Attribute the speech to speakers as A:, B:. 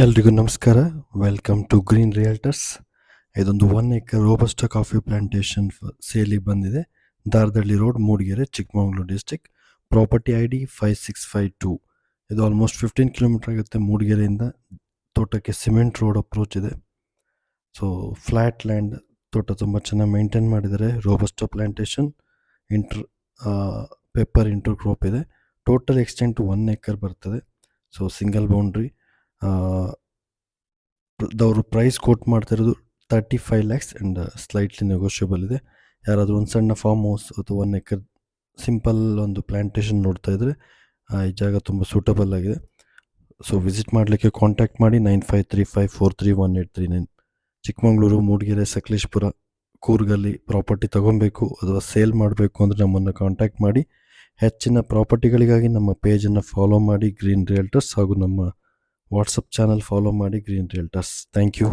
A: ಎಲ್ರಿಗೂ ನಮಸ್ಕಾರ. Welcome to green realtors. ಇದೊಂದು 1 ಎಕರ್ ರೋಬಸ್ಟಾ ಕಾಫಿ ಪ್ಲಾಂಟೇಶನ್ ಸೇಲಿಗೆ ಬಂದಿದೆ. Daradahalli road, Mudigere, Chikkamagaluru district. Property ID 5652. ಇದು ಆಲ್ಮೋಸ್ಟ್ 15 ಕಿಲೋಮೀಟರ್ ಆಗುತ್ತೆ ಮೂಡಿಗೆರೆಯಿಂದ. ತೋಟಕ್ಕೆ ಸಿಮೆಂಟ್ ರೋಡ್ ಅಪ್ರೋಚ್ ಇದೆ. ಸೊ ಫ್ಲ್ಯಾಟ್ ಲ್ಯಾಂಡ್, ತೋಟ ತುಂಬ ಚೆನ್ನಾಗಿ ಮೇಂಟೈನ್ ಮಾಡಿದ್ದಾರೆ. Robusta plantation, pepper intercrop ಇದೆ. ಟೋಟಲ್ ಎಕ್ಸ್ಟೆಂಟ್ 1 ಎಕರ್ ಬರ್ತದೆ. So single boundary. ಅವರು ಪ್ರೈಸ್ ಕೋಟ್ ಮಾಡ್ತಿರೋದು 35 lakhs ಆ್ಯಂಡ್ ಸ್ಲೈಟ್ಲಿ ನೆಗೋಷಿಯಬಲ್ ಇದೆ. ಯಾರಾದರೂ ಒಂದು ಸಣ್ಣ ಫಾರ್ಮ್ ಹೌಸ್ ಅಥವಾ 1 ಎಕರ್ ಸಿಂಪಲ್ ಒಂದು ಪ್ಲಾಂಟೇಶನ್ ನೋಡ್ತಾ ಇದ್ದರೆ ಈ ಜಾಗ ತುಂಬ ಸೂಟಬಲ್ ಆಗಿದೆ. ಸೊ ವಿಸಿಟ್ ಮಾಡಲಿಕ್ಕೆ ಕಾಂಟ್ಯಾಕ್ಟ್ ಮಾಡಿ 9535431839. ಚಿಕ್ಕಮಗಳೂರು, ಮೂಡಿಗೆರೆ, ಸಕಲೇಶಪುರ, ಕೂರ್ಗಲ್ಲಿ ಪ್ರಾಪರ್ಟಿ ತೊಗೊಬೇಕು ಅಥವಾ ಸೇಲ್ ಮಾಡಬೇಕು ಅಂದರೆ ನಮ್ಮನ್ನು ಕಾಂಟ್ಯಾಕ್ಟ್ ಮಾಡಿ. ಹೆಚ್ಚಿನ ಪ್ರಾಪರ್ಟಿಗಳಿಗಾಗಿ ನಮ್ಮ ಪೇಜನ್ನು ಫಾಲೋ ಮಾಡಿ ಗ್ರೀನ್ ರಿಯಲ್ಟರ್ಸ್, ಹಾಗೂ ನಮ್ಮ ವಾಟ್ಸಪ್ ಚಾನಲ್ ಫಾಲೋ ಮಾಡಿ ಗ್ರೀನ್ ರಿಯಲ್ಟರ್ಸ್. Thank you.